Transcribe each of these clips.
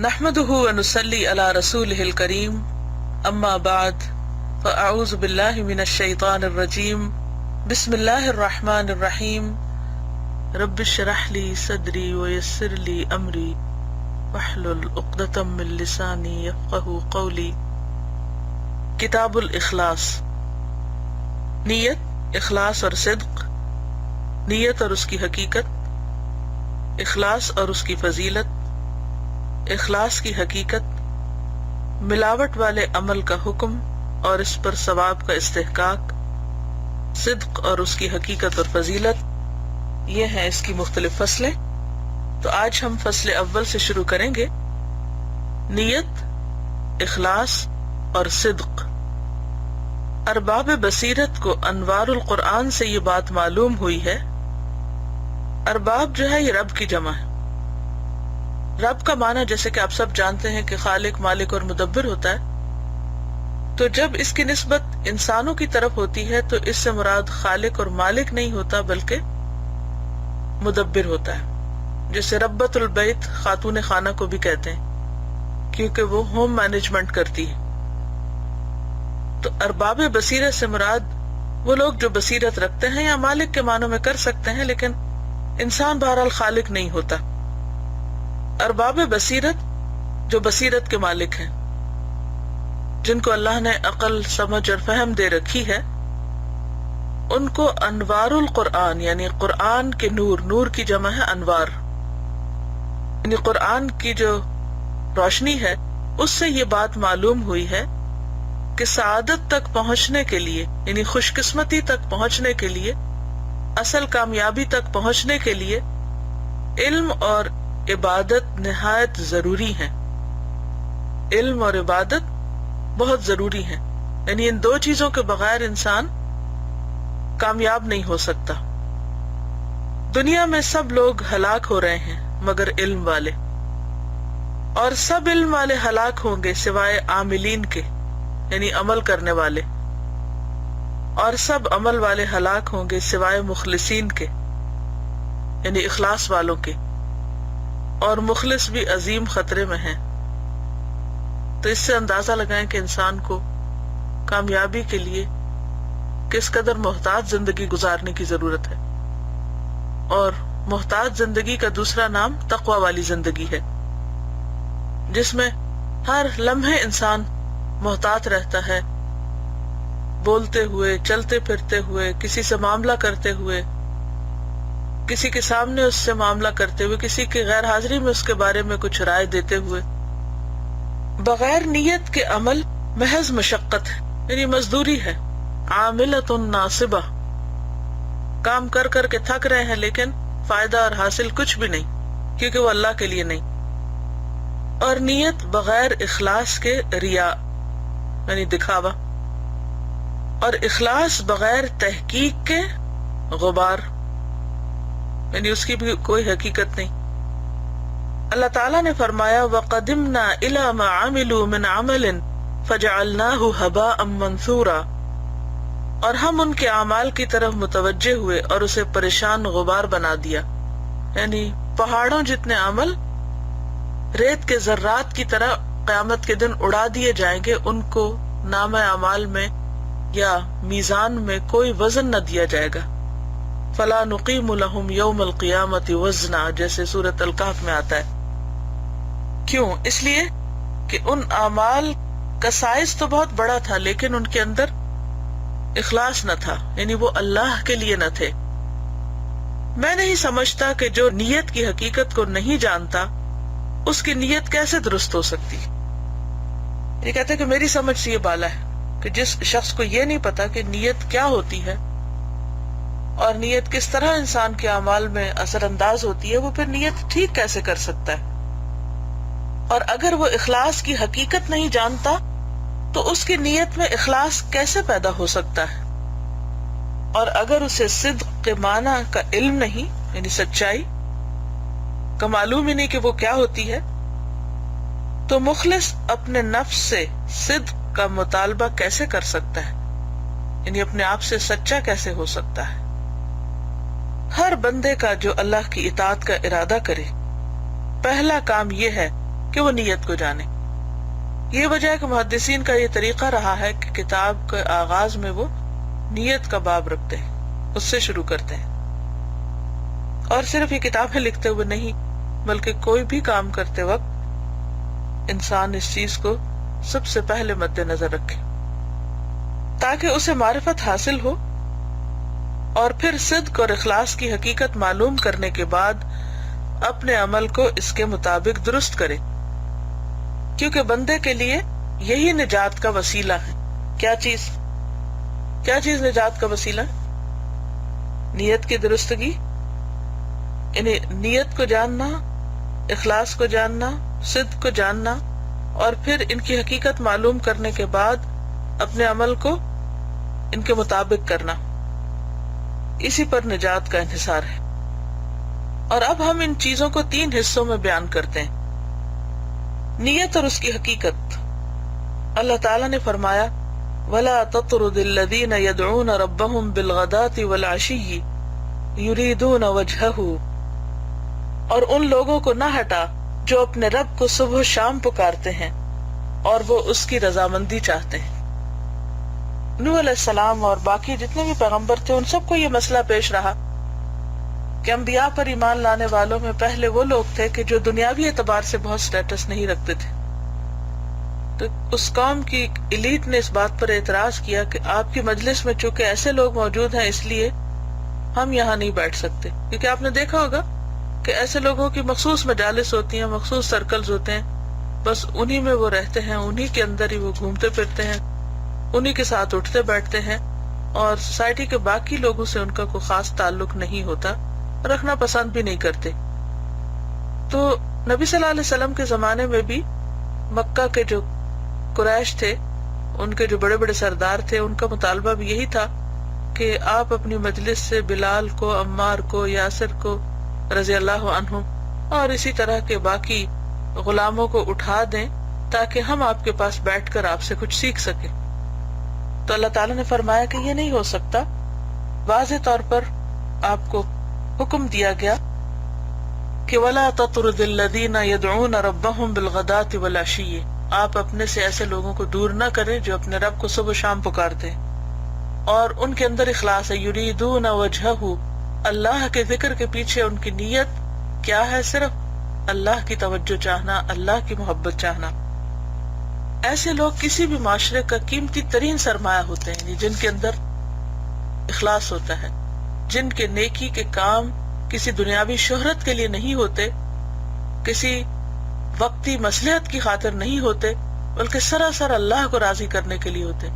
نحمده ونصلي على رسوله الكريم اما بعد فاعوذ بالله من الشيطان الرجيم بسم الله الرحمن الرحيم رب اشرح لي صدري ويسر لي امري واحلل عقدة من لساني يفقهوا قولي۔ کتاب الاخلاص۔ نیت، اخلاص اور صدق، نیت اور اس کی حقیقت، اخلاص اور اس کی فضیلت، اخلاص کی حقیقت، ملاوٹ والے عمل کا حکم اور اس پر ثواب کا استحقاق، صدق اور اس کی حقیقت اور فضیلت، یہ ہیں اس کی مختلف فصلیں۔ تو آج ہم فصل اول سے شروع کریں گے، نیت، اخلاص اور صدق۔ ارباب بصیرت کو انوار القرآن سے یہ بات معلوم ہوئی ہے۔ ارباب جو ہے یہ رب کی جمع ہے۔ رب کا معنی جیسے کہ آپ سب جانتے ہیں کہ خالق، مالک اور مدبر ہوتا ہے، تو جب اس کی نسبت انسانوں کی طرف ہوتی ہے تو اس سے مراد خالق اور مالک نہیں ہوتا بلکہ مدبر ہوتا ہے، جیسے ربۃ البیت خاتون خانہ کو بھی کہتے ہیں کیونکہ وہ ہوم مینجمنٹ کرتی ہے۔ تو ارباب بصیرت سے مراد وہ لوگ جو بصیرت رکھتے ہیں یا مالک کے معنوں میں کر سکتے ہیں، لیکن انسان بہرحال خالق نہیں ہوتا۔ ارباب بصیرت جو بصیرت کے مالک ہیں، جن کو اللہ نے عقل، سمجھ اور فہم دے رکھی ہے، ان کو انوار القرآن یعنی قرآن کے نور، نور کی جمع ہے انوار، یعنی قرآن کی جو روشنی ہے اس سے یہ بات معلوم ہوئی ہے کہ سعادت تک پہنچنے کے لیے، یعنی خوش قسمتی تک پہنچنے کے لیے، اصل کامیابی تک پہنچنے کے لیے علم اور عبادت نہایت ضروری ہیں۔ علم اور عبادت بہت ضروری ہیں، یعنی ان دو چیزوں کے بغیر انسان کامیاب نہیں ہو سکتا۔ دنیا میں سب لوگ ہلاک ہو رہے ہیں مگر علم والے، اور سب علم والے ہلاک ہوں گے سوائے عاملین کے، یعنی عمل کرنے والے، اور سب عمل والے ہلاک ہوں گے سوائے مخلصین کے، یعنی اخلاص والوں کے، اور مخلص بھی عظیم خطرے میں ہیں۔ تو اس سے اندازہ لگائیں کہ انسان کو کامیابی کے لیے کس قدر محتاط زندگی گزارنے کی ضرورت ہے۔ اور محتاط زندگی کا دوسرا نام تقوی والی زندگی ہے، جس میں ہر لمحے انسان محتاط رہتا ہے، بولتے ہوئے، چلتے پھرتے ہوئے، کسی سے معاملہ کرتے ہوئے، کسی کے سامنے اس سے معاملہ کرتے ہوئے، کسی کی غیر حاضری میں اس کے بارے میں کچھ رائے دیتے ہوئے۔ بغیر نیت کے عمل محض مشقت ہے، یعنی مزدوری ہے، عاملۃ ناصبہ، کام کر کر کے تھک رہے ہیں لیکن فائدہ اور حاصل کچھ بھی نہیں، کیونکہ وہ اللہ کے لیے نہیں۔ اور نیت بغیر اخلاص کے ریا یعنی دکھاوا، اور اخلاص بغیر تحقیق کے غبار، یعنی اس کی بھی کوئی حقیقت نہیں۔ اللہ تعالیٰ نے فرمایا وَقَدِمْنَا إِلَى مَا عَمِلُوا مِنْ عَمَلٍ فَجَعَلْنَاهُ هَبَاءً مَنْثُورًا، اور ہم ان کے اعمال کی طرف متوجہ ہوئے اور اسے پریشان غبار بنا دیا، یعنی پہاڑوں جتنے عمل ریت کے ذرات کی طرح قیامت کے دن اڑا دیے جائیں گے، ان کو نامہ اعمال میں یا میزان میں کوئی وزن نہ دیا جائے گا۔ فَلَا نُقِيمُ لَهُمْ يَوْمَ الْقِيَامَةِ وَزْنًا، جیسے سورۃ الکہف میں آتا ہے۔ کیوں؟ اس لیے کہ ان اعمال کا سائز تو بہت بڑا تھا لیکن ان کے اندر اخلاص نہ تھا، یعنی وہ اللہ کے لیے نہ تھے۔ میں نہیں سمجھتا کہ جو نیت کی حقیقت کو نہیں جانتا اس کی نیت کیسے درست ہو سکتی۔ یہ کہتے ہیں کہ میری سمجھ سے یہ بالا ہے کہ جس شخص کو یہ نہیں پتا کہ نیت کیا ہوتی ہے اور نیت کس طرح انسان کے اعمال میں اثر انداز ہوتی ہے، وہ پھر نیت ٹھیک کیسے کر سکتا ہے۔ اور اگر وہ اخلاص کی حقیقت نہیں جانتا تو اس کی نیت میں اخلاص کیسے پیدا ہو سکتا ہے؟ اور اگر اسے صدق کے معنی کا علم نہیں، یعنی سچائی کا معلوم ہی نہیں کہ وہ کیا ہوتی ہے، تو مخلص اپنے نفس سے صدق کا مطالبہ کیسے کر سکتا ہے، یعنی اپنے آپ سے سچا کیسے ہو سکتا ہے؟ ہر بندے کا جو اللہ کی اطاعت کا ارادہ کرے، پہلا کام یہ ہے کہ وہ نیت کو جانے. یہ وجہ ہے کہ محدثین کا یہ طریقہ رہا ہے کہ کتاب کے آغاز میں وہ نیت کا باب رکھتے ہیں، اس سے شروع کرتے ہیں. اور صرف یہ کتابیں لکھتے ہوئے نہیں، بلکہ کوئی بھی کام کرتے وقت انسان اس چیز کو سب سے پہلے مد نظر رکھے تاکہ اسے معرفت حاصل ہو، اور پھر صدق اور اخلاص کی حقیقت معلوم کرنے کے بعد اپنے عمل کو اس کے مطابق درست کرے، کیونکہ بندے کے لیے یہی نجات کا وسیلہ ہے. کیا چیز نجات کا وسیلہ؟ نیت کی درستگی، یعنی نیت کو جاننا، اخلاص کو جاننا، صدق کو جاننا، اور پھر ان کی حقیقت معلوم کرنے کے بعد اپنے عمل کو ان کے مطابق کرنا. اسی پر نجات کا انحصار ہے. اور اب ہم ان چیزوں کو 3 حصوں میں بیان کرتے ہیں. نیت اور اس کی حقیقت. اللہ تعالیٰ نے فرمایا وَلَا تَطْرُدِ الَّذِينَ يَدْعُونَ رَبَّهُمْ بِالْغَدَاةِ وَالْعَشِيِّ يُرِيدُونَ وَجْهَهُ، اور ان لوگوں کو نہ ہٹا جو اپنے رب کو صبح و شام پکارتے ہیں اور وہ اس کی رضامندی چاہتے ہیں. نوح علیہ السلام اور باقی جتنے بھی پیغمبر تھے ان سب کو یہ مسئلہ پیش رہا کہ انبیاء پر ایمان لانے والوں میں پہلے وہ لوگ تھے کہ جو دنیاوی اعتبار سے بہت سٹیٹس نہیں رکھتے تھے. تو اس قوم کی ایلیٹ نے اس بات پر اعتراض کیا کہ آپ کی مجلس میں چونکہ ایسے لوگ موجود ہیں اس لیے ہم یہاں نہیں بیٹھ سکتے. کیونکہ آپ نے دیکھا ہوگا کہ ایسے لوگوں کی مخصوص مجالس ہوتی ہیں، مخصوص سرکلز ہوتے ہیں، بس انہی میں وہ رہتے ہیں، انہی کے اندر ہی وہ گھومتے پھرتے ہیں، انہی کے ساتھ اٹھتے بیٹھتے ہیں، اور سوسائٹی کے باقی لوگوں سے ان کا کوئی خاص تعلق نہیں ہوتا، رکھنا پسند بھی نہیں کرتے. تو نبی صلی اللہ علیہ وسلم کے زمانے میں بھی مکہ کے جو قریش تھے، ان کے جو بڑے بڑے سردار تھے، ان کا مطالبہ بھی یہی تھا کہ آپ اپنی مجلس سے بلال کو، عمار کو، یاسر کو رضی اللہ عنہم اور اسی طرح کے باقی غلاموں کو اٹھا دیں تاکہ ہم آپ کے پاس بیٹھ کر آپ سے کچھ سیکھ سکیں. تو اللہ تعالیٰ نے فرمایا کہ یہ نہیں ہو سکتا. واضح طور پر آپ کو حکم دیا گیا کہ وَلَا تَطْرُدِ الَّذِينَ يَدْعُونَ رَبَّهُمْ بِالْغَدَاةِ وَالْعَشِيِّ، آپ اپنے سے ایسے لوگوں کو دور نہ کریں جو اپنے رب کو صبح و شام پکارتے ہیں اور ان کے اندر اخلاص ہے. یریدون وجہہ، اللہ کے ذکر کے پیچھے ان کی نیت کیا ہے؟ صرف اللہ کی توجہ چاہنا، اللہ کی محبت چاہنا. ایسے لوگ کسی بھی معاشرے کا قیمتی ترین سرمایہ ہوتے ہیں، جن کے اندر اخلاص ہوتا ہے، جن کے نیکی کے کام کسی دنیاوی شہرت کے لیے نہیں ہوتے، کسی وقتی مصلحت کی خاطر نہیں ہوتے، بلکہ سراسر اللہ کو راضی کرنے کے لیے ہوتے.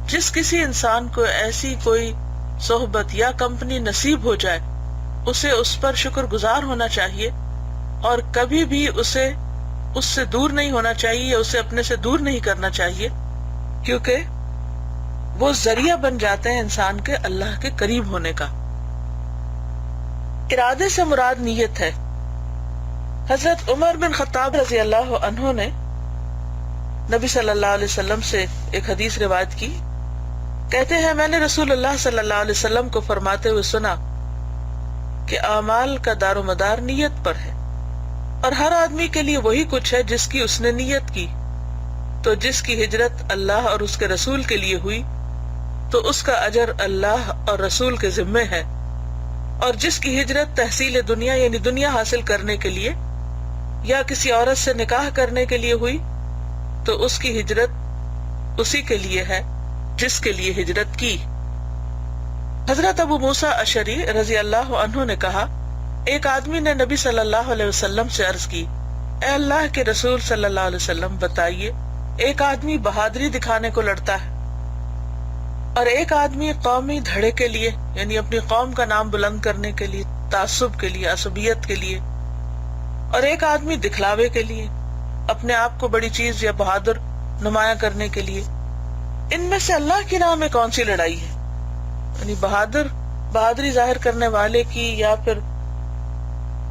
جس کسی انسان کو ایسی کوئی صحبت یا کمپنی نصیب ہو جائے اسے اس پر شکر گزار ہونا چاہیے، اور کبھی بھی اسے اس سے دور نہیں ہونا چاہیے، اسے اپنے سے دور نہیں کرنا چاہیے، کیونکہ وہ ذریعہ بن جاتے ہیں انسان کے اللہ کے قریب ہونے کا. ارادے سے مراد نیت ہے. حضرت عمر بن خطاب رضی اللہ عنہ نے نبی صلی اللہ علیہ وسلم سے ایک حدیث روایت کی. کہتے ہیں میں نے رسول اللہ صلی اللہ علیہ وسلم کو فرماتے ہوئے سنا کہ اعمال کا دار و مدار نیت پر ہے، اور ہر آدمی کے لیے وہی کچھ ہے جس کی اس نے نیت کی. تو جس کی ہجرت اللہ اور اس کے رسول کے لیے ہوئی تو اس کا اجر اللہ اور رسول کے ذمے ہے، اور جس کی ہجرت تحصیل دنیا یعنی دنیا حاصل کرنے کے لیے یا کسی عورت سے نکاح کرنے کے لیے ہوئی تو اس کی ہجرت اسی کے لیے ہے جس کے لیے ہجرت کی. حضرت ابو موسیٰ اشعری رضی اللہ عنہ نے کہا ایک آدمی نے نبی صلی اللہ علیہ وسلم سے عرض کی اے اللہ کے رسول صلی اللہ علیہ وسلم بتائیے، ایک آدمی بہادری دکھانے کو لڑتا ہے اور ایک آدمی قومی دھڑے کے لیے یعنی اپنی قوم کا نام بلند کرنے کے لیے، تعصب کے لیے، عصبیت کے لیے، اور ایک آدمی دکھلاوے کے لیے، اپنے آپ کو بڑی چیز یا بہادر نمایاں کرنے کے لیے. ان میں سے اللہ کی راہ میں کون سی لڑائی ہے؟ یعنی بہادری ظاہر کرنے والے کی، یا پھر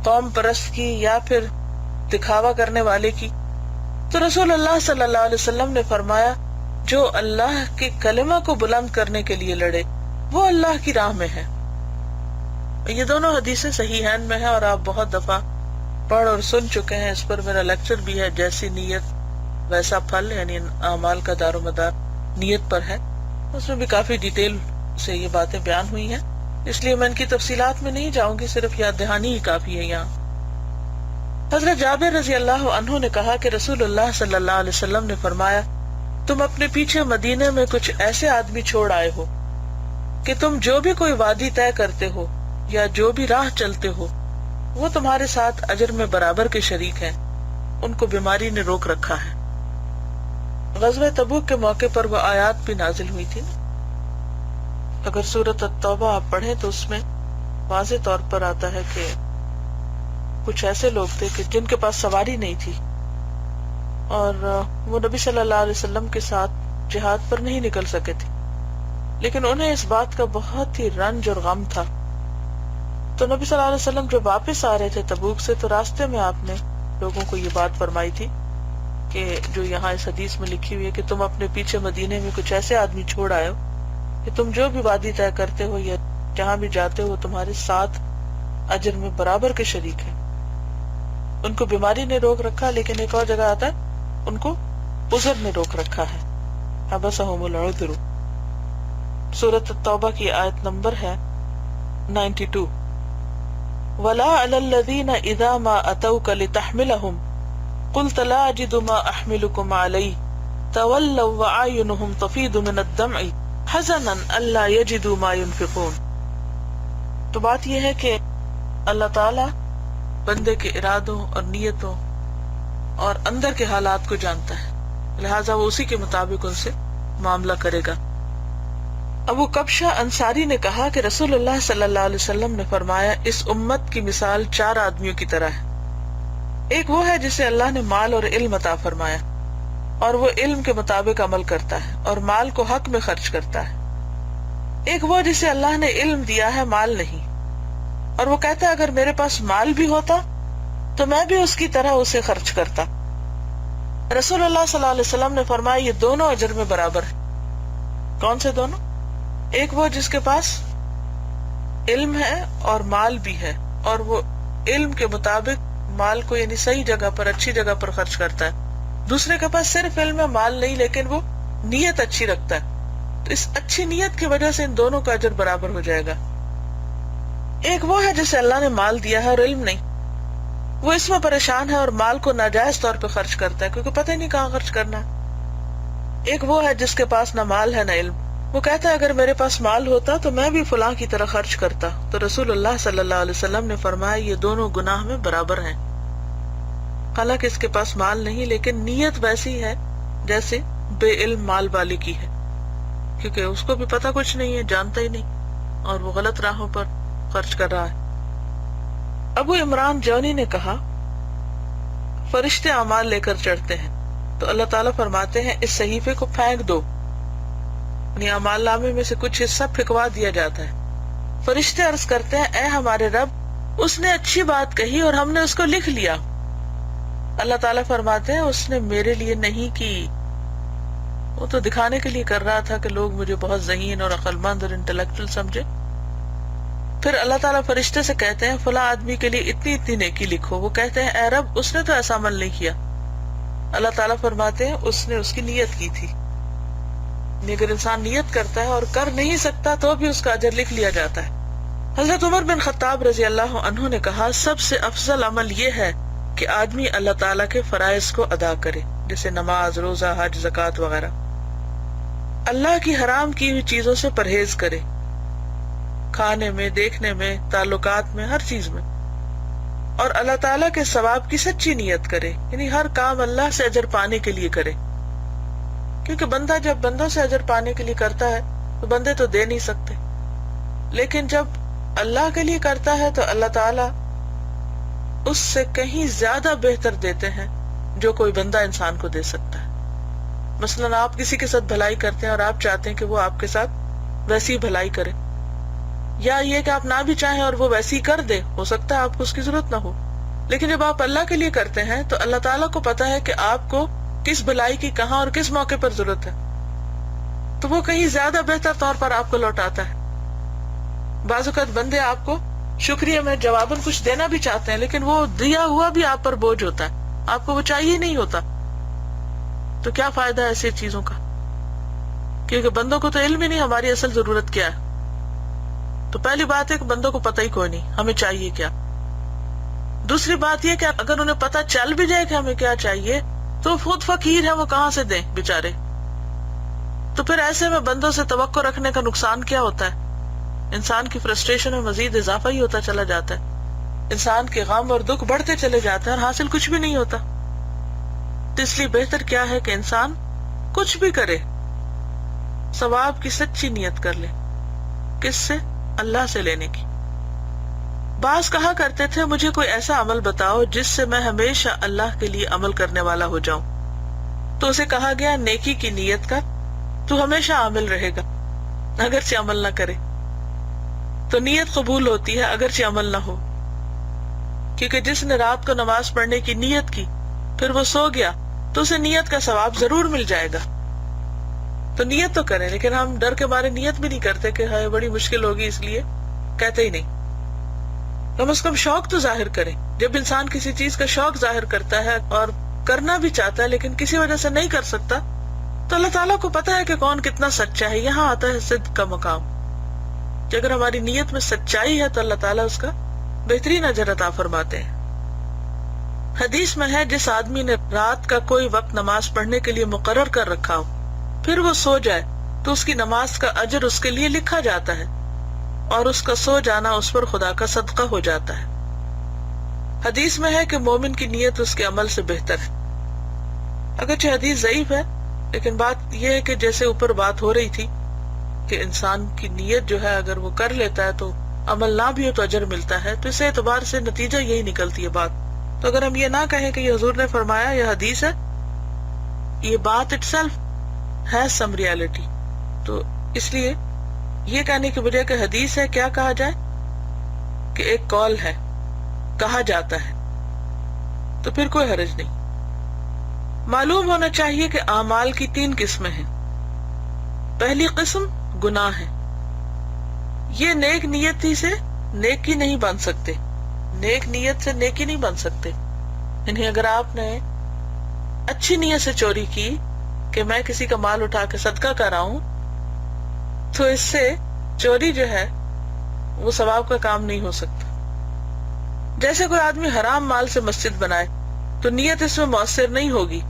قوم پرست کی، یا پھر دکھاوا کرنے والے کی؟ تو رسول اللہ صلی اللہ علیہ وسلم نے فرمایا جو اللہ کے کلمہ کو بلند کرنے کے لیے لڑے وہ اللہ کی راہ میں ہے. یہ دونوں حدیثیں صحیحین میں ہیں اور آپ بہت دفعہ پڑھ اور سن چکے ہیں. اس پر میرا لیکچر بھی ہے، جیسی نیت ویسا پھل، یعنی اعمال کا دار و مدار نیت پر ہے. اس میں بھی کافی ڈیٹیل سے یہ باتیں بیان ہوئی ہیں، اس لیے میں ان کی تفصیلات میں نہیں جاؤں گی، صرف یاد دہانی ہی کافی ہے یہاں. حضرت جابر رضی اللہ عنہ نے کہا کہ رسول اللہ صلی اللہ علیہ وسلم نے فرمایا، تم اپنے پیچھے مدینے میں کچھ ایسے آدمی چھوڑ آئے ہو کہ تم جو بھی کوئی وادی طے کرتے ہو یا جو بھی راہ چلتے ہو وہ تمہارے ساتھ اجر میں برابر کے شریک ہیں. ان کو بیماری نے روک رکھا ہے. غزوہ تبوک کے موقع پر وہ آیات بھی نازل ہوئی تھی. اگر سورۃ التوبہ آپ پڑھیں تو اس میں واضح طور پر آتا ہے کہ کچھ ایسے لوگ تھے کہ جن کے پاس سواری نہیں تھی اور وہ نبی صلی اللہ علیہ وسلم کے ساتھ جہاد پر نہیں نکل سکے تھے، لیکن انہیں اس بات کا بہت ہی رنج اور غم تھا. تو نبی صلی اللہ علیہ وسلم جب واپس آ رہے تھے تبوک سے تو راستے میں آپ نے لوگوں کو یہ بات فرمائی تھی کہ جو یہاں اس حدیث میں لکھی ہوئی ہے کہ تم اپنے پیچھے مدینے میں کچھ ایسے آدمی چھوڑ آئے ہو کہ تم جو بھی وادی طے کرتے ہو یا جہاں بھی جاتے ہو تمہارے ساتھ اجر میں برابر کے شریک ہے. ان کو بیماری نے روک رکھا، لیکن ایک اور جگہ آتا ہے ان کو عذر نے روک رکھا ہے. حبسہم العذر. سورۃ التوبہ کی آیت نمبر ہے 92. وَلَا عَلَى الَّذِينَ إِذَا مَا أَتَوْكَ لِتَحْمِلَهُمْ قُلْتَ لَا أَجِدُ مَا أَحْمِلُكُمْ عَلَيْهِ تَوَلَّوْا وَأَعْيُنُهُمْ تَفِيضُ مِنَ الدَّمْعِ حَزَنًا أَلَّا يَجِدُوا مَا يُنْفِقُونَ. تو بات یہ ہے کہ اللہ تعالی بندے کے ارادوں اور نیتوں اور اندر کے حالات کو جانتا ہے، لہٰذا وہ اسی کے مطابق ان سے معاملہ کرے گا. ابو کبشہ انصاری نے کہا کہ رسول اللہ صلی اللہ علیہ وسلم نے فرمایا، اس امت کی مثال 4 آدمیوں کی طرح ہے. ایک وہ ہے جسے اللہ نے مال اور علم عطا فرمایا اور وہ علم کے مطابق عمل کرتا ہے اور مال کو حق میں خرچ کرتا ہے. ایک وہ جسے اللہ نے علم دیا ہے مال نہیں، اور وہ کہتا ہے اگر میرے پاس مال بھی ہوتا تو میں بھی اس کی طرح اسے خرچ کرتا. رسول اللہ صلی اللہ علیہ وسلم نے فرمایا یہ دونوں اجر میں برابر ہیں. کون سے دونوں؟ ایک وہ جس کے پاس علم ہے اور مال بھی ہے اور وہ علم کے مطابق مال کو یعنی صحیح جگہ پر اچھی جگہ پر خرچ کرتا ہے. دوسرے کے پاس صرف علم ہے مال نہیں لیکن وہ نیت اچھی رکھتا ہے، تو اس اچھی نیت کی وجہ سے ان دونوں کا اجر برابر ہو جائے گا. ایک وہ ہے جسے اللہ نے مال دیا ہے اور علم نہیں، وہ اس میں پریشان ہے اور مال کو ناجائز طور پہ خرچ کرتا ہے کیونکہ پتہ ہی نہیں کہاں خرچ کرنا ہے. ایک وہ ہے جس کے پاس نہ مال ہے نہ علم، وہ کہتا ہے اگر میرے پاس مال ہوتا تو میں بھی فلاں کی طرح خرچ کرتا. تو رسول اللہ صلی اللہ علیہ وسلم نے فرمایا یہ دونوں گناہ میں برابر ہیں. حالانکہ اس کے پاس مال نہیں لیکن نیت ویسی ہے جیسے بے علم مال والی کی ہے، کیونکہ اس کو بھی پتہ کچھ نہیں ہے، جانتا ہی نہیں اور وہ غلط راہوں پر خرچ کر رہا ہے. ابو عمران جونی نے کہا فرشتے اعمال لے کر چڑھتے ہیں تو اللہ تعالیٰ فرماتے ہیں اس صحیفے کو پھینک دو، یعنی اعمال نامے میں سے کچھ حصہ پھینکوا دیا جاتا ہے. فرشتے عرض کرتے ہیں اے ہمارے رب اس نے اچھی بات کہی اور ہم نے اس کو لکھ لیا. اللہ تعالیٰ فرماتے ہیں اس نے میرے لیے نہیں کی، وہ تو دکھانے کے لیے کر رہا تھا کہ لوگ مجھے بہت ذہین اور عقل مند اور انٹلیکچوئل سمجھے. پھر اللہ تعالیٰ فرشتے سے کہتے ہیں فلاں آدمی کے لیے اتنی اتنی نیکی لکھو. وہ کہتے ہیں اے رب اس نے تو ایسا عمل نہیں کیا. اللہ تعالیٰ فرماتے ہیں اس نے اس کی نیت کی تھی. اگر انسان نیت کرتا ہے اور کر نہیں سکتا تو بھی اس کا اجر لکھ لیا جاتا ہے. حضرت عمر بن خطاب رضی اللہ عنہ نے کہا سب سے افضل عمل یہ ہے کہ آدمی اللہ تعالیٰ کے فرائض کو ادا کرے، جیسے نماز، روزہ، حج، زکوٰۃ وغیرہ. اللہ کی حرام کی ہوئی چیزوں سے پرہیز کرے، کھانے میں، دیکھنے میں، تعلقات میں، ہر چیز میں، اور اللہ تعالیٰ کے ثواب کی سچی نیت کرے، یعنی ہر کام اللہ سے اجر پانے کے لیے کرے. کیونکہ بندہ جب بندوں سے اجر پانے کے لیے کرتا ہے تو بندے تو دے نہیں سکتے، لیکن جب اللہ کے لیے کرتا ہے تو اللہ تعالیٰ اس سے کہیں زیادہ بہتر دیتے ہیں جو کوئی بندہ انسان کو دے سکتا ہے. مثلاً آپ کسی کے ساتھ بھلائی کرتے ہیں اور آپ چاہتے ہیں کہ وہ آپ کے ساتھ ویسی بھلائی کرے، یا یہ کہ آپ نہ بھی چاہیں اور وہ ویسی کر دے، ہو سکتا ہے آپ کو اس کی ضرورت نہ ہو، لیکن جب آپ اللہ کے لیے کرتے ہیں تو اللہ تعالیٰ کو پتا ہے کہ آپ کو کس بھلائی کی کہاں اور کس موقع پر ضرورت ہے، تو وہ کہیں زیادہ بہتر طور پر آپ کو لوٹاتا ہے. بعض اوقات بندے آپ کو شکریہ میں جواباً کچھ دینا بھی چاہتے ہیں، لیکن وہ دیا ہوا بھی آپ پر بوجھ ہوتا ہے، آپ کو وہ چاہیے نہیں ہوتا، تو کیا فائدہ ہے ایسی چیزوں کا؟ کیونکہ بندوں کو تو علم ہی نہیں ہماری اصل ضرورت کیا ہے. تو پہلی بات ہے کہ بندوں کو پتہ ہی کوئی نہیں ہمیں چاہیے کیا. دوسری بات یہ کہ اگر انہیں پتہ چل بھی جائے کہ ہمیں کیا چاہیے تو خود فقیر ہے، وہ کہاں سے دیں بیچارے. تو پھر ایسے میں بندوں سے توقع رکھنے کا نقصان کیا ہوتا ہے؟ انسان کی فرسٹریشن میں مزید اضافہ ہی ہوتا چلا جاتا ہے، انسان کے غم اور دکھ بڑھتے چلے جاتے ہیں اور حاصل کچھ بھی نہیں ہوتا. تو اس لیے بہتر کیا ہے کہ انسان کچھ بھی کرے ثواب کی سچی نیت کر لے. کس سے؟ اللہ سے لینے کی. بعض کہا کرتے تھے مجھے کوئی ایسا عمل بتاؤ جس سے میں ہمیشہ اللہ کے لیے عمل کرنے والا ہو جاؤں. تو اسے کہا گیا نیکی کی نیت کر، تو ہمیشہ عامل رہے گا اگرچہ عمل نہ کرے. تو نیت قبول ہوتی ہے اگرچہ عمل نہ ہو، کیونکہ جس نے رات کو نماز پڑھنے کی نیت کی پھر وہ سو گیا تو اسے نیت کا ثواب ضرور مل جائے گا. تو نیت تو کریں، لیکن ہم ڈر کے مارے نیت بھی نہیں کرتے کہ ہائے بڑی مشکل ہوگی، اس لیے کہتے ہی نہیں. کم از کم شوق تو ظاہر کریں. جب انسان کسی چیز کا شوق ظاہر کرتا ہے اور کرنا بھی چاہتا ہے لیکن کسی وجہ سے نہیں کر سکتا، تو اللہ تعالیٰ کو پتا ہے کہ کون کتنا سچا ہے. یہاں آتا ہے صدق کا مقام کہ اگر ہماری نیت میں سچائی ہے تو اللہ تعالیٰ اس کا بہترین اجر عطا فرماتے ہیں. حدیث میں ہے جس آدمی نے رات کا کوئی وقت نماز پڑھنے کے لیے مقرر کر رکھا ہو پھر وہ سو جائے تو اس کی نماز کا اجر اس کے لیے لکھا جاتا ہے اور اس کا سو جانا اس پر خدا کا صدقہ ہو جاتا ہے. حدیث میں ہے کہ مومن کی نیت اس کے عمل سے بہتر ہے. اگرچہ حدیث ضعیف ہے لیکن بات یہ ہے کہ جیسے اوپر بات ہو رہی تھی کہ انسان کی نیت جو ہے اگر وہ کر لیتا ہے تو عمل نہ بھی ہو تو اجر ملتا ہے، تو اس اعتبار سے نتیجہ یہی نکلتی ہے بات. تو اگر ہم یہ نہ کہیں کہ یہ حضور نے فرمایا یہ حدیث ہے، یہ بات اٹ سیلف ہے سم ریالٹی. تو اس لیے یہ کہنے کی بجائے کہ حدیث ہے کیا کہا جائے کہ ایک قول ہے، کہا جاتا ہے، تو پھر کوئی حرج نہیں. معلوم ہونا چاہیے کہ اعمال کی 3 قسمیں ہیں. پہلی قسم گناہ ہے. یہ نیک نیتی سے نیکی نہیں بن سکتے، نیک نیت سے نیکی نہیں بن سکتے. یعنی اگر آپ نے اچھی نیت سے چوری کی کہ میں کسی کا مال اٹھا کے صدقہ کر رہا ہوں تو اس سے چوری جو ہے وہ ثواب کا کام نہیں ہو سکتا. جیسے کوئی آدمی حرام مال سے مسجد بنائے تو نیت اس میں مؤثر نہیں ہوگی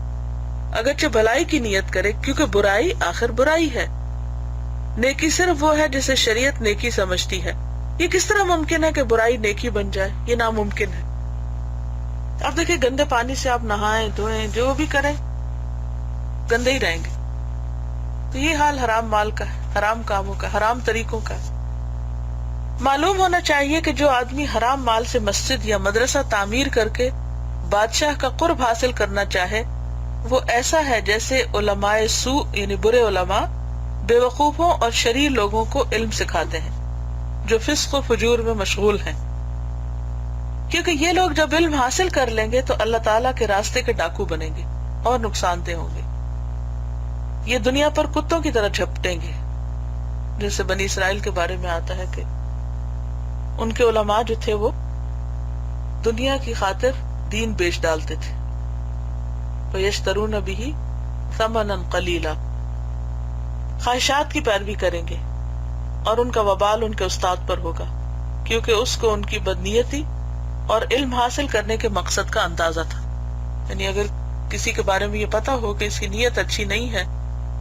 اگرچہ بھلائی کی نیت کرے، کیونکہ برائی آخر برائی ہے. نیکی صرف وہ ہے جسے شریعت نیکی سمجھتی ہے. یہ کس طرح ممکن ہے کہ برائی نیکی بن جائے؟ یہ ناممکن ہے. اب دیکھیں گندے پانی سے آپ نہائیں دھوئیں جو بھی کریں گندے ہی رہیں گے. تو یہ حال حرام مال کا ہے، حرام کاموں کا، حرام طریقوں کا. معلوم ہونا چاہیے کہ جو آدمی حرام مال سے مسجد یا مدرسہ تعمیر کر کے بادشاہ کا قرب حاصل کرنا چاہے وہ ایسا ہے جیسے علماء سوء یعنی برے علماء بے وقوفوں اور شریر لوگوں کو علم سکھاتے ہیں جو فسق و فجور میں مشغول ہیں. کیونکہ یہ لوگ جب علم حاصل کر لیں گے تو اللہ تعالیٰ کے راستے کے ڈاکو بنیں گے اور نقصان دہ ہوں گے. یہ دنیا پر کتوں کی طرح جھپٹیں گے، جیسے بنی اسرائیل کے بارے میں آتا ہے کہ ان کے علماء جو تھے وہ دنیا کی خاطر دین بیچ ڈالتے تھے. فَيَشْتَرُونَ بِهِ ثَمَنًا قَلِيلًا، خواہشات کی پیروی کریں گے اور ان کا وبال ان کے استاد پر ہوگا، کیونکہ اس کو ان کی بدنیتی اور علم حاصل کرنے کے مقصد کا اندازہ تھا. یعنی اگر کسی کے بارے میں یہ پتا ہو کہ اس کی نیت اچھی نہیں ہے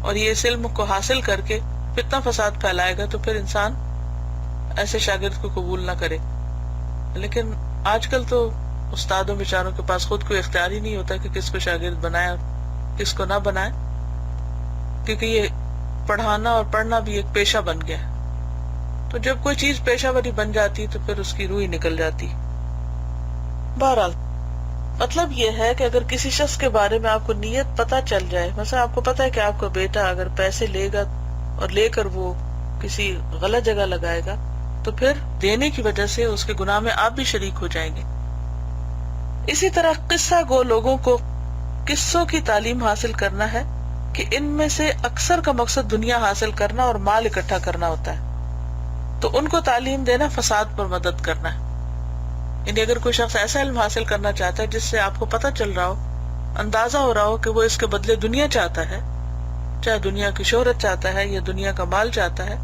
اور یہ اس علم کو حاصل کر کے فتنہ فساد پھیلائے گا تو پھر انسان ایسے شاگرد کو قبول نہ کرے. لیکن آج کل تو استادوں بیچاروں کے پاس خود کوئی اختیار ہی نہیں ہوتا کہ کس کو شاگرد بنائے اور کس کو نہ بنائے، کیونکہ یہ پڑھانا اور پڑھنا بھی ایک پیشہ بن گیا ہے. تو جب کوئی چیز پیشہ وری بن جاتی تو پھر اس کی روح ہی نکل جاتی. بہرحال مطلب یہ ہے کہ اگر کسی شخص کے بارے میں آپ کو نیت پتہ چل جائے، مثلا آپ کو پتہ ہے کہ آپ کا بیٹا اگر پیسے لے گا اور لے کر وہ کسی غلط جگہ لگائے گا تو پھر دینے کی وجہ سے اس کے گناہ میں آپ بھی شریک ہو جائیں گے. اسی طرح قصہ گو لوگوں کو قصوں کی تعلیم حاصل کرنا ہے کہ ان میں سے اکثر کا مقصد دنیا حاصل کرنا اور مال اکٹھا کرنا ہوتا ہے. تو ان کو تعلیم دینا فساد پر مدد کرنا ہے. یعنی اگر کوئی شخص ایسا علم حاصل کرنا چاہتا ہے جس سے آپ کو پتہ چل رہا ہو، اندازہ ہو رہا ہو کہ وہ اس کے بدلے دنیا چاہتا ہے، چاہے دنیا کی شہرت چاہتا ہے یا دنیا کا مال چاہتا ہے،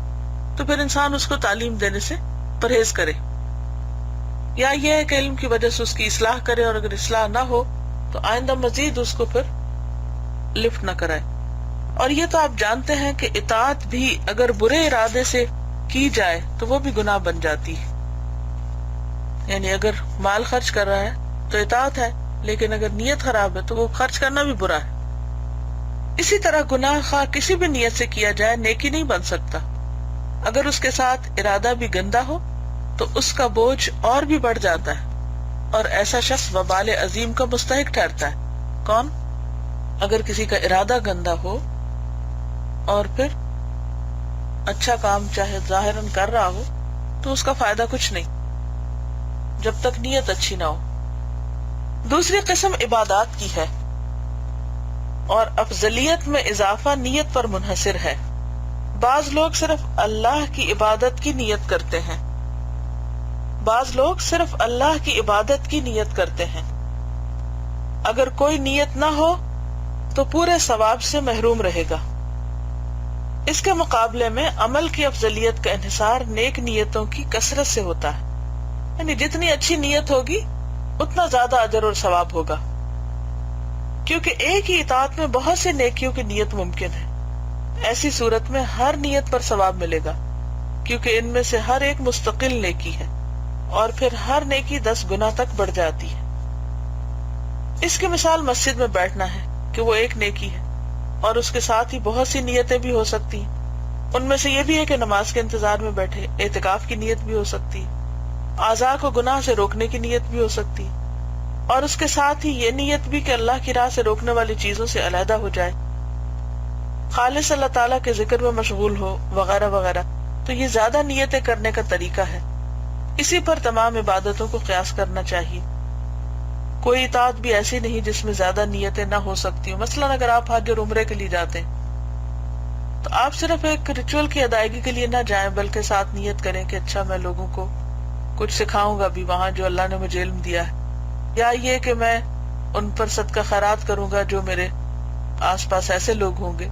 تو پھر انسان اس کو تعلیم دینے سے پرہیز کرے. یا یہ ہے کہ علم کی وجہ سے اس کی اصلاح کرے، اور اگر اصلاح نہ ہو تو آئندہ مزید اس کو پھر لفٹ نہ کرائے. اور یہ تو آپ جانتے ہیں کہ اطاعت بھی اگر برے ارادے سے کی جائے تو وہ بھی گناہ بن جاتی ہے. یعنی اگر مال خرچ کر رہا ہے تو اطاعت ہے، لیکن اگر نیت خراب ہے تو وہ خرچ کرنا بھی برا ہے. اسی طرح گناہ خواہ کسی بھی نیت سے کیا جائے نیکی نہیں بن سکتا. اگر اس کے ساتھ ارادہ بھی گندا ہو تو اس کا بوجھ اور بھی بڑھ جاتا ہے، اور ایسا شخص وبال عظیم کا مستحق ٹھہرتا ہے. کون؟ اگر کسی کا ارادہ گندا ہو اور پھر اچھا کام چاہے ظاہراً کر رہا ہو تو اس کا فائدہ کچھ نہیں جب تک نیت اچھی نہ ہو. دوسری قسم عبادات کی ہے، اور افضلیت میں اضافہ نیت پر منحصر ہے. بعض لوگ صرف اللہ کی عبادت کی نیت کرتے ہیں، بعض لوگ صرف اللہ کی عبادت کی نیت کرتے ہیں. اگر کوئی نیت نہ ہو تو پورے ثواب سے محروم رہے گا. اس کے مقابلے میں عمل کی افضلیت کا انحصار نیک نیتوں کی کثرت سے ہوتا ہے. یعنی جتنی اچھی نیت ہوگی اتنا زیادہ اجر اور ثواب ہوگا، کیونکہ ایک ہی اطاعت میں بہت سی نیکیوں کی نیت ممکن ہے. ایسی صورت میں ہر نیت پر ثواب ملے گا، کیونکہ ان میں سے ہر ایک مستقل نیکی ہے، اور پھر ہر نیکی 10 گنا تک بڑھ جاتی ہے. اس کی مثال مسجد میں بیٹھنا ہے کہ وہ ایک نیکی ہے، اور اس کے ساتھ ہی بہت سی نیتیں بھی ہو سکتی ہیں. ان میں سے یہ بھی ہے کہ نماز کے انتظار میں بیٹھے، اعتکاف کی نیت بھی ہو سکتی ہے، اعضاء کو گناہ سے روکنے کی نیت بھی ہو سکتی ہے، اور اس کے ساتھ ہی یہ نیت بھی کہ اللہ کی راہ سے روکنے والی چیزوں سے علیحدہ ہو جائے، خالص اللہ تعالیٰ کے ذکر میں مشغول ہو، وغیرہ وغیرہ. تو یہ زیادہ نیتیں کرنے کا طریقہ ہے. اسی پر تمام عبادتوں کو قیاس کرنا چاہیے. کوئی اطاعت بھی ایسی نہیں جس میں زیادہ نیتیں نہ ہو سکتی ہوں. مثلاً اگر آپ حج اور عمرے کے لیے جاتے ہیں تو آپ صرف ایک ریچول کی ادائیگی کے لیے نہ جائیں، بلکہ ساتھ نیت کریں کہ اچھا میں لوگوں کو کچھ سکھاؤں گا بھی وہاں جو اللہ نے مجھے علم دیا ہے، یا یہ کہ میں ان پر صدقہ خیرات کروں گا جو میرے آس پاس ایسے لوگ ہوں گے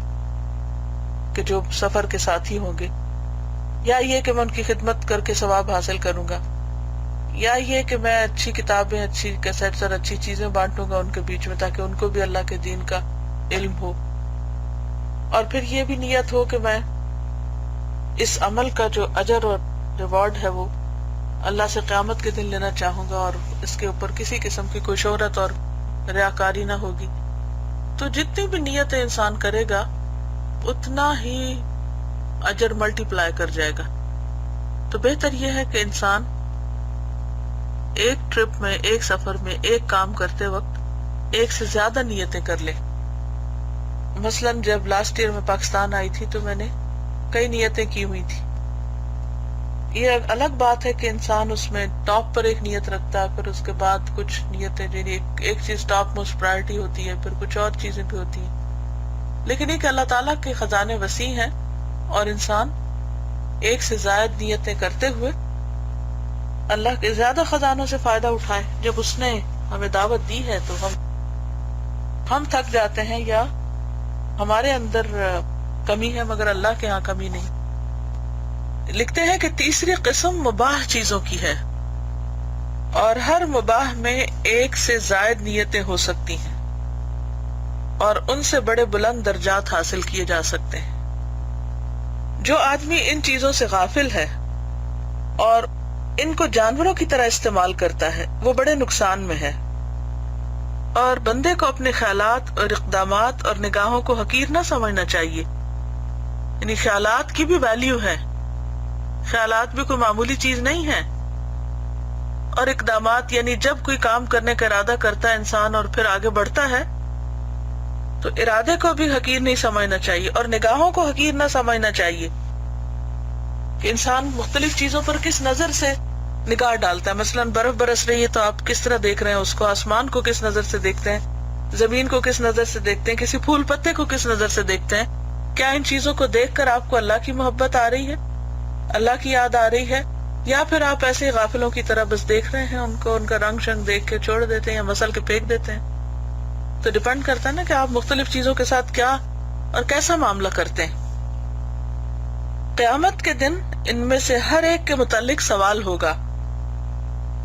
کہ جو سفر کے ساتھی ہوں گے، یا یہ کہ میں ان کی خدمت کر کے ثواب حاصل کروں گا، یا یہ کہ میں اچھی کتابیں، اچھی کیسٹس اور اچھی چیزیں بانٹوں گا ان کے بیچ میں تاکہ ان کو بھی اللہ کے دین کا علم ہو. اور پھر یہ بھی نیت ہو کہ میں اس عمل کا جو اجر اور ریوارڈ ہے وہ اللہ سے قیامت کے دن لینا چاہوں گا، اور اس کے اوپر کسی قسم کی کوئی شہرت اور ریاکاری نہ ہوگی. تو جتنی بھی نیتیں انسان کرے گا اتنا ہی اجر ملٹی پلائی کر جائے گا. تو بہتر یہ ہے کہ انسان ایک ٹرپ میں، ایک سفر میں، ایک کام کرتے وقت ایک سے زیادہ نیتیں کر لے. مثلاً جب لاسٹ ایئر میں پاکستان آئی تھی تو میں نے کئی نیتیں کی ہوئی تھی. یہ الگ بات ہے کہ انسان اس میں ٹاپ پر ایک نیت رکھتا ہے، پھر اس کے بعد کچھ نیتیں، یعنی ایک چیز ٹاپ موسٹ پرائرٹی ہوتی ہے، پھر کچھ اور چیزیں بھی ہوتی ہیں. لیکن یہ کہ اللہ تعالیٰ کے خزانے وسیع ہیں، اور انسان ایک سے زائد نیتیں کرتے ہوئے اللہ کے زیادہ خزانوں سے فائدہ اٹھائے. جب اس نے ہمیں دعوت دی ہے تو ہم تھک جاتے ہیں یا ہمارے اندر کمی ہے، مگر اللہ کے ہاں کمی نہیں. لکھتے ہیں کہ تیسری قسم مباح چیزوں کی ہے، اور ہر مباح میں ایک سے زائد نیتیں ہو سکتی ہیں، اور ان سے بڑے بلند درجات حاصل کیے جا سکتے ہیں. جو آدمی ان چیزوں سے غافل ہے اور ان کو جانوروں کی طرح استعمال کرتا ہے وہ بڑے نقصان میں ہے. اور بندے کو اپنے خیالات اور اقدامات اور نگاہوں کو حقیر نہ سمجھنا چاہیے. یعنی خیالات کی بھی ویلیو ہے، خیالات بھی کوئی معمولی چیز نہیں ہے. اور اقدامات یعنی جب کوئی کام کرنے کا ارادہ کرتا ہے انسان اور پھر آگے بڑھتا ہے تو ارادے کو بھی حقیر نہیں سمجھنا چاہیے، اور نگاہوں کو حقیر نہ سمجھنا چاہیے کہ انسان مختلف چیزوں پر کس نظر سے نگاہ ڈالتا ہے. مثلاً برف برس رہی ہے تو آپ کس طرح دیکھ رہے ہیں اس کو، آسمان کو کس نظر سے دیکھتے ہیں، زمین کو کس نظر سے دیکھتے ہیں، کسی پھول پتے کو کس نظر سے دیکھتے ہیں. کیا ان چیزوں کو دیکھ کر آپ کو اللہ کی محبت آ رہی ہے؟ اللہ کی یاد آ رہی ہے، یا پھر آپ ایسے غافلوں کی طرح بس دیکھ رہے ہیں ان کو، ان کا رنگ شنگ دیکھ کے چھوڑ دیتے ہیں یا مسل کے پھینک دیتے ہیں. تو ڈیپینڈ کرتا ہے نا کہ آپ مختلف چیزوں کے ساتھ کیا اور کیسا معاملہ کرتے ہیں. قیامت کے دن ان میں سے ہر ایک کے متعلق سوال ہوگا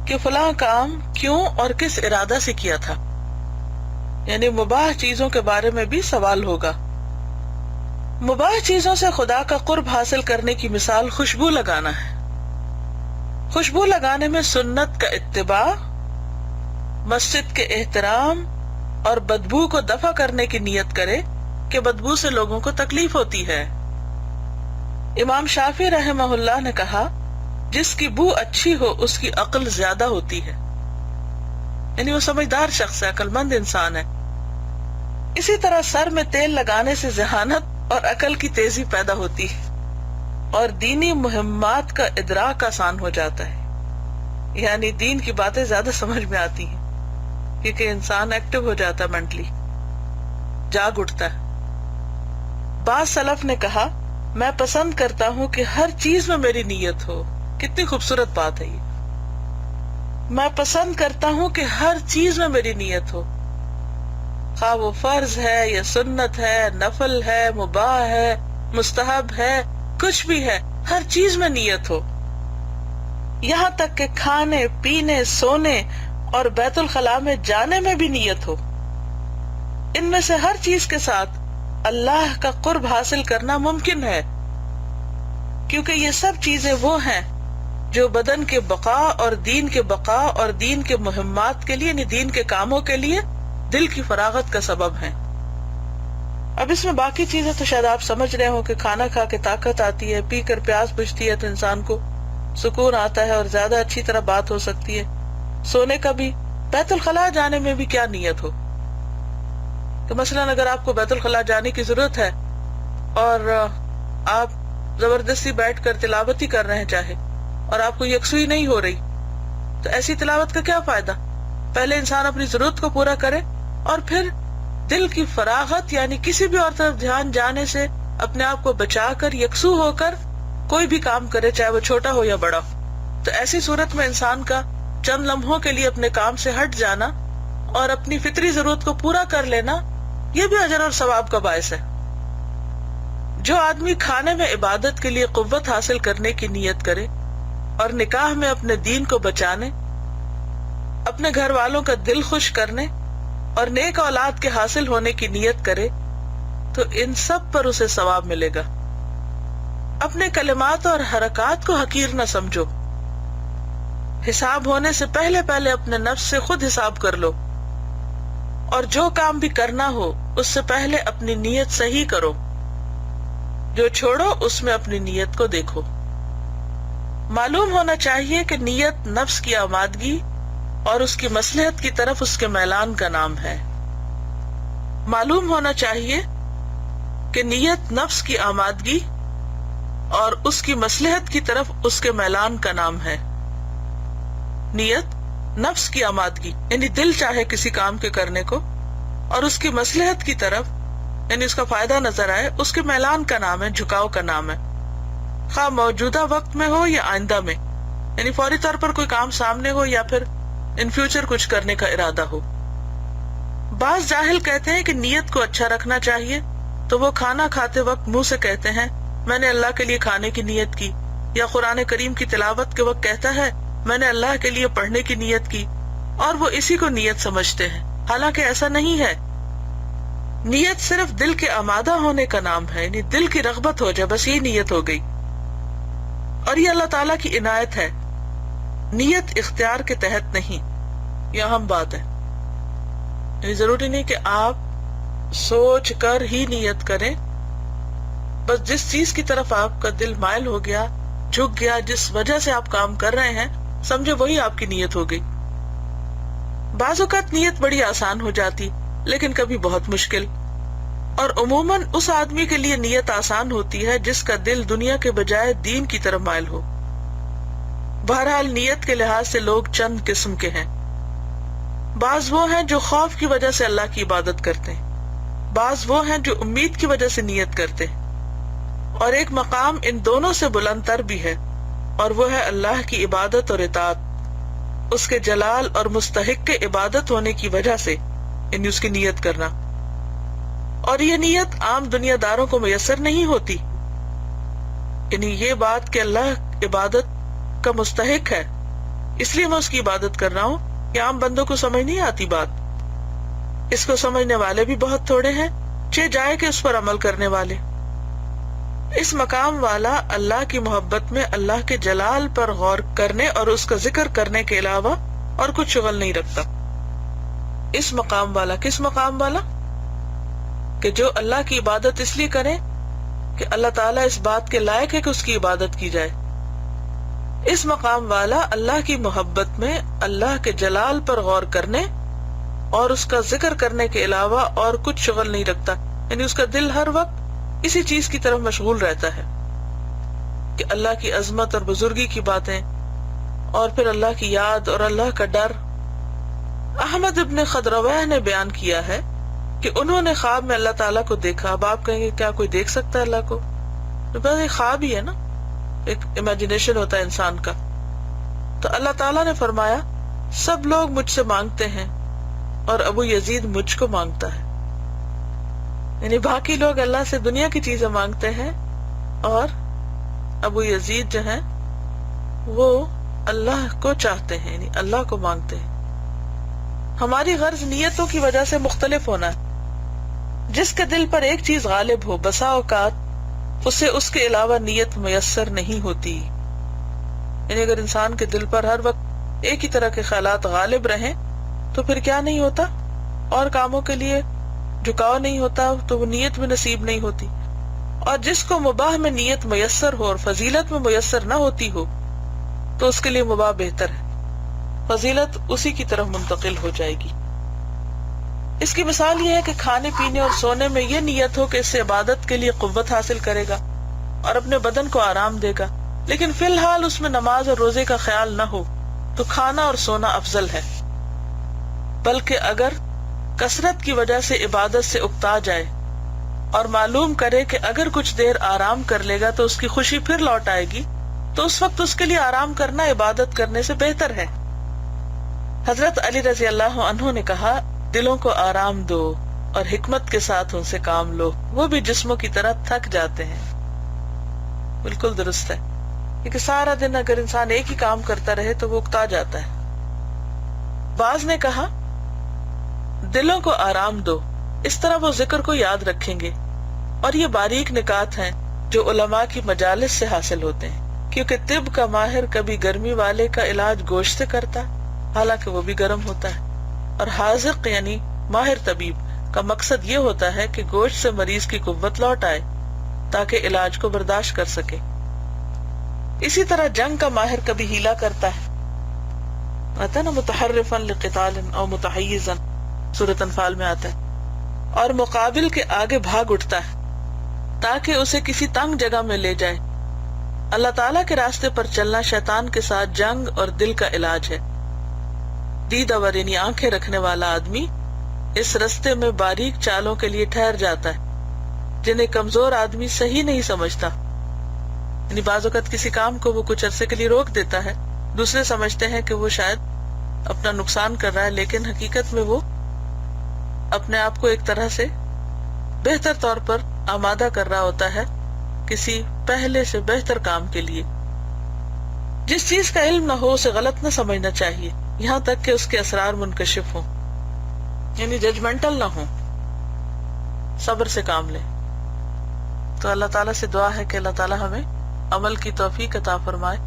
کہ فلاں کام کیوں اور کس ارادہ سے کیا تھا. یعنی مباح چیزوں کے بارے میں بھی سوال ہوگا. مباح چیزوں سے خدا کا قرب حاصل کرنے کی مثال خوشبو لگانا ہے. خوشبو لگانے میں سنت کا اتباع، مسجد کے احترام اور بدبو کو دفع کرنے کی نیت کرے کہ بدبو سے لوگوں کو تکلیف ہوتی ہے. امام شافعی رحمہ اللہ نے کہا جس کی بو اچھی ہو اس کی عقل زیادہ ہوتی ہے. یعنی وہ سمجھدار شخص ہے، عقل مند انسان ہے. اسی طرح سر میں تیل لگانے سے ذہانت اور عقل کی تیزی پیدا ہوتی ہے اور دینی مہمات کا ادراک آسان ہو جاتا ہے. یعنی دین کی باتیں زیادہ سمجھ میں آتی ہیں کیونکہ انسان ایکٹیو ہو جاتا ہے، مینٹلی جاگ اٹھتا ہے. بعض سلف نے کہا میں پسند کرتا ہوں کہ ہر چیز میں میری نیت ہو. کتنی خوبصورت بات ہے یہ. میں پسند کرتا ہوں کہ ہر چیز میں میری نیت ہو، خواہ وہ فرض ہے یا سنت ہے، نفل ہے، مباح ہے، مستحب ہے، کچھ بھی ہے، ہر چیز میں نیت ہو. یہاں تک کہ کھانے پینے، سونے اور بیت الخلاء میں جانے میں بھی نیت ہو. ان میں سے ہر چیز کے ساتھ اللہ کا قرب حاصل کرنا ممکن ہے، کیونکہ یہ سب چیزیں وہ ہیں جو بدن کے بقا اور دین کے بقا اور دین کے مہمات کے لیے، یعنی دین کے کاموں کے لیے دل کی فراغت کا سبب ہیں. اب اس میں باقی چیزیں تو شاید آپ سمجھ رہے ہو کہ کھانا کھا کے طاقت آتی ہے، پی کر پیاس بجھتی ہے تو انسان کو سکون آتا ہے اور زیادہ اچھی طرح بات ہو سکتی ہے. سونے کا بھی، بیت الخلاء جانے میں بھی کیا نیت ہو کہ مثلاً اگر آپ کو بیت الخلاء جانے کی ضرورت ہے اور آپ زبردستی بیٹھ کر تلاوت ہی کر رہے ہیں چاہے، اور آپ کو یکسوئی نہیں ہو رہی، تو ایسی تلاوت کا کیا فائدہ؟ پہلے انسان اپنی ضرورت کو پورا کرے اور پھر دل کی فراغت، یعنی کسی بھی اور طرف دھیان جانے سے اپنے آپ کو بچا کر یکسو ہو کر کوئی بھی کام کرے، چاہے وہ چھوٹا ہو یا بڑا ہو. تو ایسی صورت میں انسان کا چند لمحوں کے لیے اپنے کام سے ہٹ جانا اور اپنی فطری ضرورت کو پورا کر لینا، یہ بھی اجر اور ثواب کا باعث ہے. جو آدمی کھانے میں عبادت کے لیے قوت حاصل کرنے کی نیت کرے اور نکاح میں اپنے دین کو بچانے، اپنے گھر والوں کا دل خوش کرنے اور نیک اولاد کے حاصل ہونے کی نیت کرے تو ان سب پر اسے ثواب ملے گا. اپنے کلمات اور حرکات کو حقیر نہ سمجھو. حساب ہونے سے پہلے پہلے اپنے نفس سے خود حساب کر لو، اور جو کام بھی کرنا ہو اس سے پہلے اپنی نیت صحیح کرو. جو چھوڑو اس میں اپنی نیت کو دیکھو. معلوم ہونا چاہیے کہ نیت نفس کی آمادگی اور اس کی مصلحت کی طرف اس کے میلان کا نام ہے. معلوم ہونا چاہیے کہ نیت نفس کی آمادگی اور اس کی مصلحت کی طرف اس کے میلان کا نام ہے. نیت نفس کی آمادگی یعنی دل چاہے کسی کام کے کرنے کو، اور اس کی مصلحت کی طرف یعنی اس کا فائدہ نظر آئے، اس کے میلان کا نام ہے، جھکاؤ کا نام ہے. خواہ موجودہ وقت میں ہو یا آئندہ میں، یعنی فوری طور پر کوئی کام سامنے ہو یا پھر ان فیوچر کچھ کرنے کا ارادہ ہو. بعض جاہل کہتے ہیں کہ نیت کو اچھا رکھنا چاہیے تو وہ کھانا کھاتے وقت منہ سے کہتے ہیں میں نے اللہ کے لیے کھانے کی نیت کی، یا قرآن کریم کی تلاوت کے وقت کہتا ہے میں نے اللہ کے لیے پڑھنے کی نیت کی، اور وہ اسی کو نیت سمجھتے ہیں. حالانکہ ایسا نہیں ہے. نیت صرف دل کے آمادہ ہونے کا نام ہے، یعنی دل کی رغبت ہو جائے، بس یہ نیت ہو گئی. اور یہ اللہ تعالیٰ کی عنایت ہے. نیت اختیار کے تحت نہیں. یہ اہم بات ہے. یعنی ضروری نہیں کہ آپ سوچ کر ہی نیت کریں، بس جس چیز کی طرف آپ کا دل مائل ہو گیا، جھک گیا، جس وجہ سے آپ کام کر رہے ہیں، سمجھے وہی آپ کی نیت ہو گئی. بعض اوقات نیت بڑی آسان ہو جاتی لیکن کبھی بہت مشکل، اور عموماً اس آدمی کے لیے نیت آسان ہوتی ہے جس کا دل دنیا کے بجائے دین کی طرف مائل ہو. بہرحال نیت کے لحاظ سے لوگ چند قسم کے ہیں. بعض وہ ہیں جو خوف کی وجہ سے اللہ کی عبادت کرتے ہیں، بعض وہ ہیں جو امید کی وجہ سے نیت کرتے ہیں، اور ایک مقام ان دونوں سے بلند تر بھی ہے، اور وہ ہے اللہ کی عبادت اور اطاعت، اس کے جلال اور مستحق کے عبادت ہونے کی وجہ سے، یعنی اس کی نیت کرنا. اور یہ نیت عام دنیا داروں کو میسر نہیں ہوتی، یعنی یہ بات کہ اللہ عبادت کا مستحق ہے اس لیے میں اس کی عبادت کر رہا ہوں، کہ عام بندوں کو سمجھ نہیں آتی بات. اس کو سمجھنے والے بھی بہت تھوڑے ہیں، چہ جائے کہ اس پر عمل کرنے والے. اس مقام والا اللہ کی محبت میں اللہ کے جلال پر غور کرنے اور اس کا ذکر کرنے کے علاوہ اور کچھ شغل نہیں رکھتا. اس مقام والا، کس مقام والا؟ کہ جو اللہ کی عبادت اس لیے کرے کہ اللہ تعالیٰ اس بات کے لائق ہے کہ اس کی عبادت کی جائے. اس مقام والا اللہ کی محبت میں اللہ کے جلال پر غور کرنے اور اس کا ذکر کرنے کے علاوہ اور کچھ شغل نہیں رکھتا، یعنی اس کا دل ہر وقت اسی چیز کی طرف مشغول رہتا ہے کہ اللہ کی عظمت اور بزرگی کی باتیں، اور پھر اللہ کی یاد اور اللہ کا ڈر. احمد ابن خضروہ نے بیان کیا ہے کہ انہوں نے خواب میں اللہ تعالیٰ کو دیکھا. اب آپ کہیں گے کیا کوئی دیکھ سکتا ہے اللہ کو؟ تو بس ایک خواب ہی ہے نا، ایک امیجنیشن ہوتا ہے انسان کا. تو اللہ تعالیٰ نے فرمایا سب لوگ مجھ سے مانگتے ہیں اور ابو یزید مجھ کو مانگتا ہے. یعنی باقی لوگ اللہ سے دنیا کی چیزیں مانگتے ہیں اور ابو یزید جو ہیں وہ اللہ کو چاہتے ہیں، یعنی اللہ کو مانگتے ہیں. ہماری غرض نیتوں کی وجہ سے مختلف ہونا ہے. جس کے دل پر ایک چیز غالب ہو، بسا اوقات اسے اس کے علاوہ نیت میسر نہیں ہوتی. یعنی اگر انسان کے دل پر ہر وقت ایک ہی طرح کے خیالات غالب رہیں تو پھر کیا نہیں ہوتا؟ اور کاموں کے لیے جھکاؤ نہیں ہوتا، تو وہ نیت میں نصیب نہیں ہوتی. اور جس کو مباح میں نیت میسر ہو اور فضیلت میں میسر نہ ہوتی ہو تو اس کے لیے مباح بہتر ہے، فضیلت اسی کی طرف منتقل ہو جائے گی. اس کی مثال یہ ہے کہ کھانے پینے اور سونے میں یہ نیت ہو کہ اس سے عبادت کے لیے قوت حاصل کرے گا اور اپنے بدن کو آرام دے گا، لیکن فی الحال اس میں نماز اور روزے کا خیال نہ ہو تو کھانا اور سونا افضل ہے. بلکہ اگر کثرت کی وجہ سے عبادت سے اکتا جائے اور معلوم کرے کہ اگر کچھ دیر آرام کر لے گا تو اس کی خوشی پھر لوٹ آئے گی، تو اس وقت اس کے لیے آرام کرنا عبادت کرنے سے بہتر ہے. حضرت علی رضی اللہ عنہ نے کہا دلوں کو آرام دو اور حکمت کے ساتھ ان سے کام لو، وہ بھی جسموں کی طرح تھک جاتے ہیں. بالکل درست ہے، کیونکہ سارا دن اگر انسان ایک ہی کام کرتا رہے تو وہ اکتا جاتا ہے. بعض نے کہا دلوں کو آرام دو، اس طرح وہ ذکر کو یاد رکھیں گے. اور یہ باریک نکات ہیں جو علماء کی مجالس سے حاصل ہوتے ہیں، کیونکہ طب کا ماہر کبھی گرمی والے کا علاج گوشت سے کرتا حالانکہ وہ بھی گرم ہوتا ہے، اور حاذق یعنی ماہر طبیب کا مقصد یہ ہوتا ہے کہ گوشت سے مریض کی قوت لوٹ آئے تاکہ علاج کو برداشت کر سکے. اسی طرح جنگ کا ماہر کبھی ہیلا کرتا ہے، آتا ہے نا متحرفا لقتال او متحیزا، سورۃ انفال میں آتا ہے، اور مقابل کے آگے بھاگ اٹھتا ہے تاکہ اسے کسی تنگ جگہ میں لے جائے. اللہ تعالیٰ کے راستے پر چلنا شیطان کے ساتھ جنگ اور دل کا علاج ہے. دیدور یعنی آنکھیں رکھنے والا آدمی اس راستے میں باریک چالوں کے لیے ٹھہر جاتا ہے جنہیں کمزور آدمی صحیح نہیں سمجھتا. یعنی بعض اوقات کسی کام کو وہ کچھ عرصے کے لیے روک دیتا ہے، دوسرے سمجھتے ہیں کہ وہ شاید اپنا نقصان کر رہا ہے، لیکن حقیقت میں وہ اپنے آپ کو ایک طرح سے بہتر طور پر آمادہ کر رہا ہوتا ہے کسی پہلے سے بہتر کام کے لیے. جس چیز کا علم نہ ہو اسے غلط نہ سمجھنا چاہیے یہاں تک کہ اس کے اسرار منکشف ہوں، یعنی ججمنٹل نہ ہوں، صبر سے کام لیں. تو اللہ تعالیٰ سے دعا ہے کہ اللہ تعالیٰ ہمیں عمل کی توفیق عطا فرمائے.